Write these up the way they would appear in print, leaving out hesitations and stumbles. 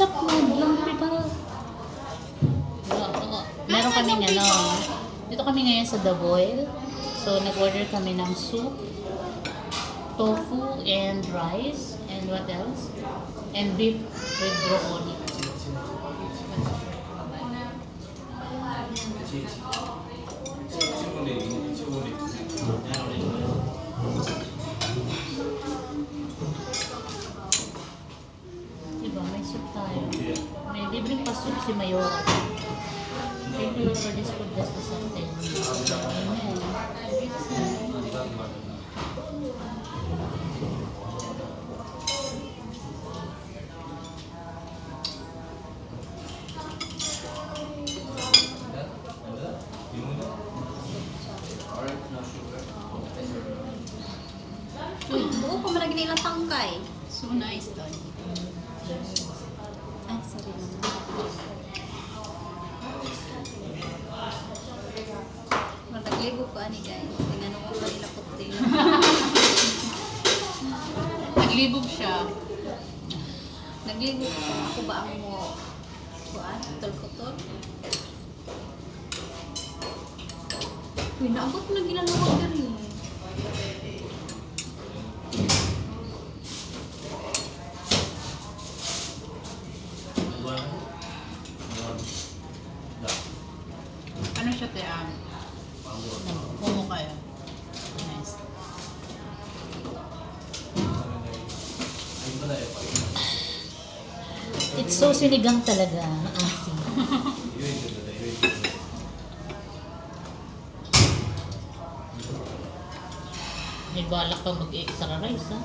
Usap mo, lumpy pa. Meron kami ano, dito kami ngayon sa The Boil. So, nag-order kami ng soup, tofu, and rice. And what else? And beef with broccoli. Diba, may soup tayo. May libreng pa soup si Mayora. Thank you Lord for this food that's the something. Amen. Uy, buo pa malagi nilang tangkay. So nice, Tony. Ay, sorry naman. Mataglibo ko ani guys. Tingnan mo pa nila puti. Naglibog siya. Naglibo ko. Ako ba ang mo? Kuan? Kutol-kutol? Uy, naabot mo na ginagawa ka rin. Ano siya, te? Kumo kayo. Nice. It's so sinigang talaga, maasim. May balak pa mag-extra rice, ha?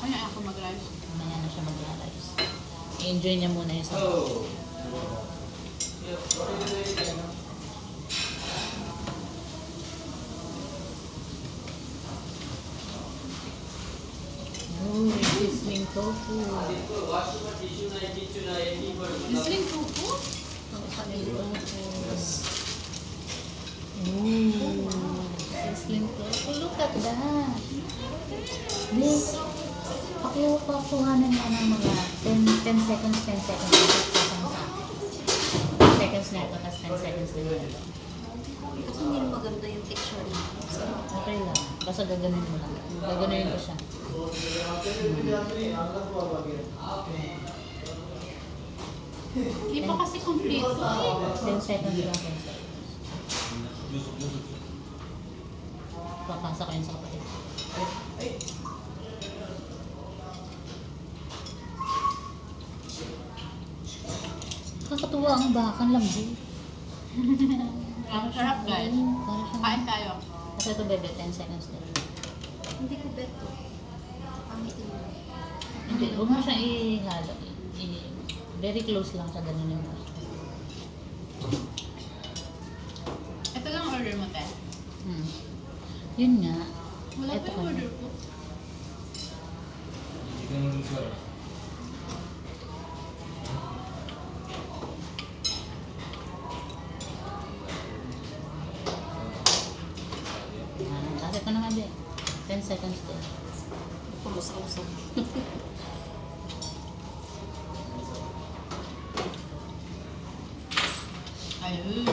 Kaya ako mag-rice. Mamaya na siya mag-rice. I-enjoy niya muna yung sabaw. Oh, sizzling tofu. Sizzling tofu? Sizzling tofu. Look at that. This, pakuhanan mo ng mga 10 seconds, 10 seconds. 10 seconds na ito, tapos 10 seconds na ito. Kasi hindi na maganda yung texture niya. Okay lang. Basta gaganin mo lang. Gaganin ko siya. Hindi pa kasi complete. 10 seconds lang, 10 seconds. Papasa ko yun sa kapatid. Kakatuwa ang bakang lambu. Ang sarap, guys. Para siyang... Kain tayo. Kasi ito bebe, 10 seconds din. Hindi ko beto. Pangitin mo. Hindi, huwag mo siyang ihalo. Very close lang sa ganun yung mas. Ito lang order mo, te. Yun nga. Wala Ito pa yung ka order na. ko. Kasi ito naman din. 10 seconds din. Pumusok-usok. Ayun.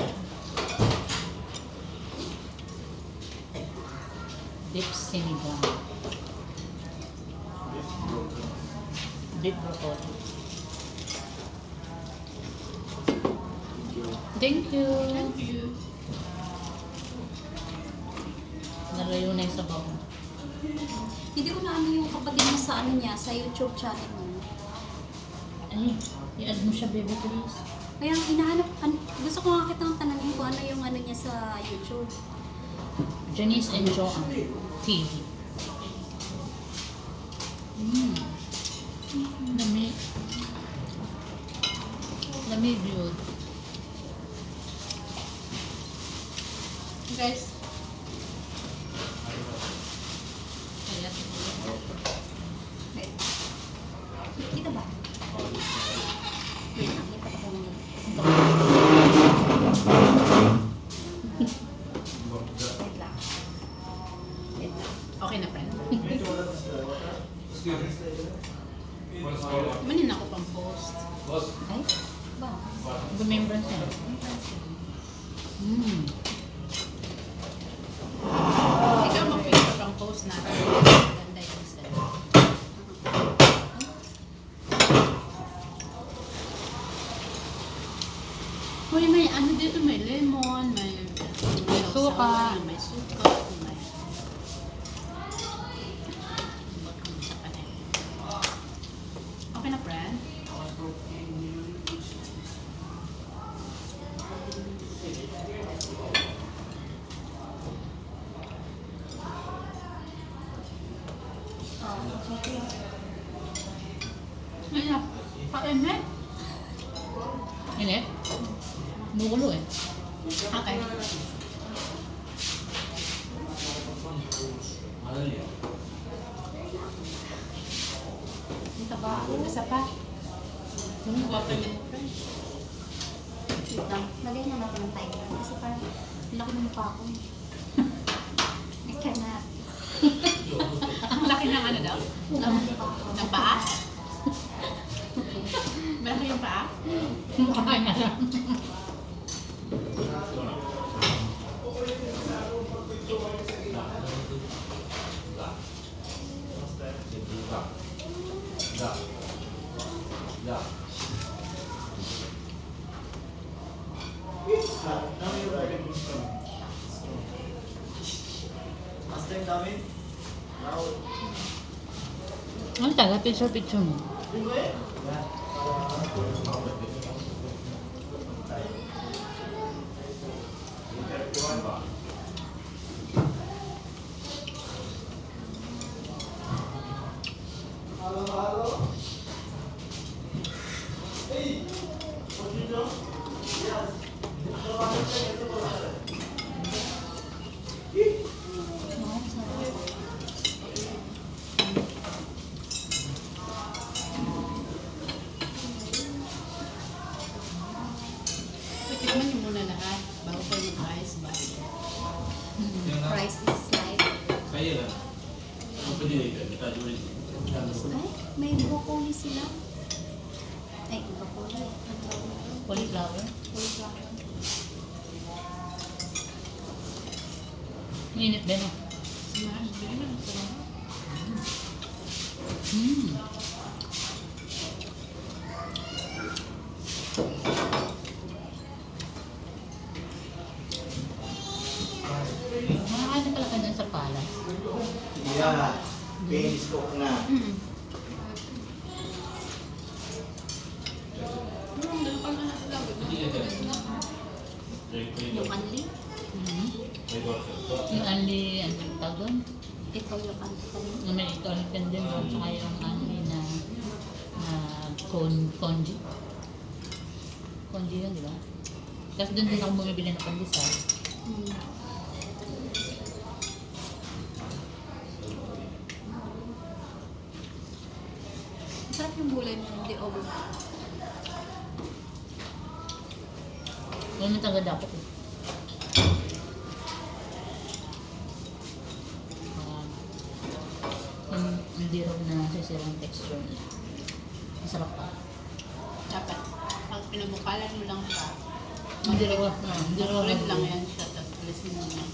Deep sinigang. Deep broccoli. Thank you. Thank you. Nalayo na yung sabaw. Hindi ko na ano yung kapatid mo sa ano niya, sa YouTube channel mo. Ay, i-add mo siya, baby, please. Kaya hinahanap, gusto ko nga kitang tanongin kung ano yung ano niya sa YouTube. Janice and Joanne TV. Lamig. Lamig yun. Guys. Wait. Kita ba? Wait, nakita ko kung Remembrance yan. Mm. Ikaw mag-picture ang post natin. Ganda yung set. Hoy, may ano dito, may lemon, may Suka. may suka, may... Okay na, friend? Ayan, kainit. Init? Bumukulo eh. Okay. Dito ba? Isa pa? Guwapo niyo mo, friend. Wait lang. Lagay na natin ng timer. Kasi parang laki ng mukha ko. I cannot. Ang laki ng ano daw? Ng mukha ko. Ng paa? Malaki yung paa? Mukha niya lang. Ano taga? Picture mo. Tikman niyo muna lahat bago kayo mag-ice ba? Price is life. Kaya lang. Ano pa din ito? Tayo rin. Ay, may broccoli sila. Ay, broccoli. Cauliflower. Cauliflower. Init din ah. Smash din. Ang sarap. Mm. Makakain pala ka dyan sa palace. Yeah, finish cook na. Mm. Ganun pa na nasa lawag. Yung anli. Mm. Yung only, ano yung tawag doon? Ito yung anli kanina. Yung may ito din doon, tsaka yung only na congee. Congee yun, di ba? Tapos doon din ako bumibili ng pandesal. Hmm. Sarap yung gulay mo, hindi over. Wala naman talaga dapat eh. Hindi raw na sisirang texture niya. Masarap pa. Dapat, pag pinabukalan mo lang siya, Hindi raw, hindi raw. mag-red lang yan siya, tapos alisin mo na.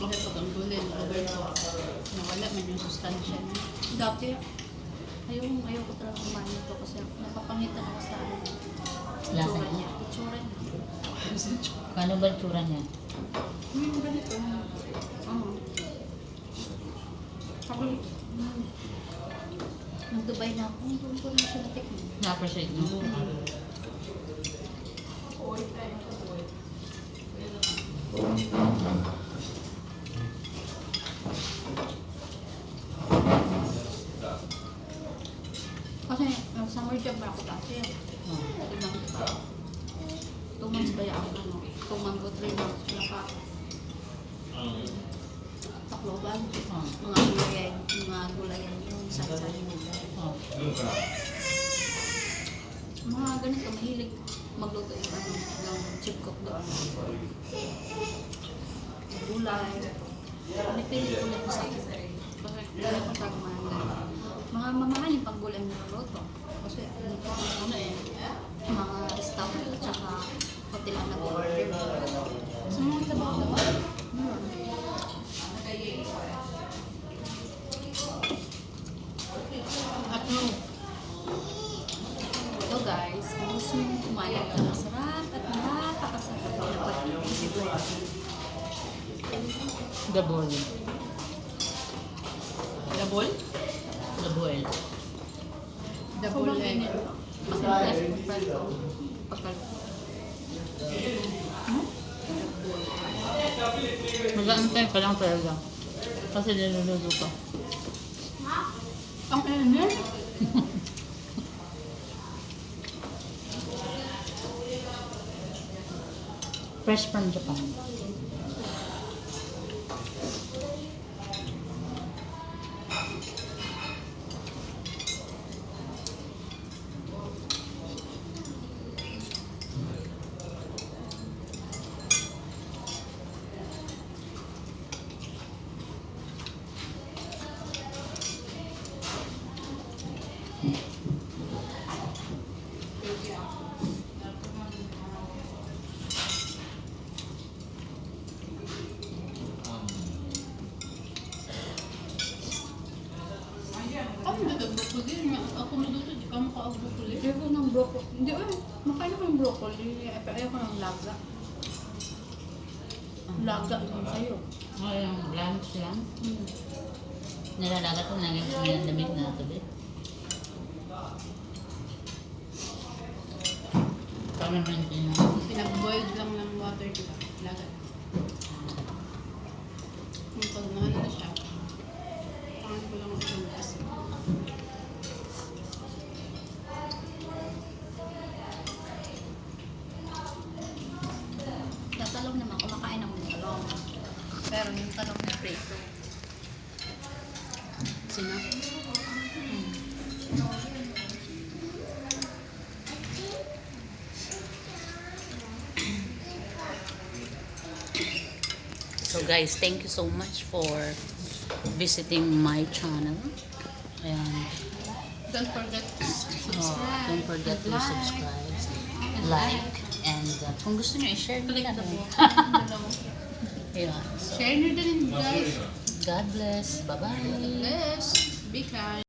Kasi pag ang gulay, nawala man yung sustansya niya. Dati, ayaw ko talaga kumain ito kasi napapangitan ako sa ano. Lasa Itsura niya. niya. Itsura niya. Paano ba yung tsura niya? Ganito. Oo. Sabi, nag-Dubai na ako, doon ko lang siya natikman. Na-appreciate mo? Kasi summer job ba ako dati. Oh. Diba? 2 months ba yung ano? 2 months o 3 months. Naka Tacloban. Oh. Mga gulayan yung sansay nila. Oh. Mga ganito, mahilig magluto yung ano, yung chip cook doon. gulay. Pinipilit ulit sa akin. Bakit wala ko sa mga mamahal yung paggulay na niluluto. Kasi ano eh, mga restaurant at saka hotel ang nag-order. So mga sabaw-sabaw. At no, ito guys, kung gusto nyo kumain na masarap at napakasarap na pag-ibig. The boil. Dabol? The boil. Dabol and Mag-aantay ka lang talaga. Kasi niluluto pa. ang init. Fresh from Japan. Ako nagdag-broccoli. Ako maluto, di ka maka-broccoli. Ayoko ng broccoli. Hindi, makain ako ng broccoli. Ayoko ng laga. Laga lang sa'yo. Oh, yung lunch lang. Nilalagat ko na lang yung lamig na tubig. Parang naman din na. Pinag-boiled lang ng water, di ba? Laga. Yung pag nahan na siya, pangan ko lang ang kasi. Sa talong naman, kumakain ako ng talong. Pero yung talong na prito. Sina? So guys, thank you so much for visiting my channel. And Don't forget to subscribe. don't forget to subscribe, like, and kung gusto nyo i-share nyo Click na the rin. bell. Ayun. So, Share nyo din guys. God bless. Bye-bye. Bless. Be kind.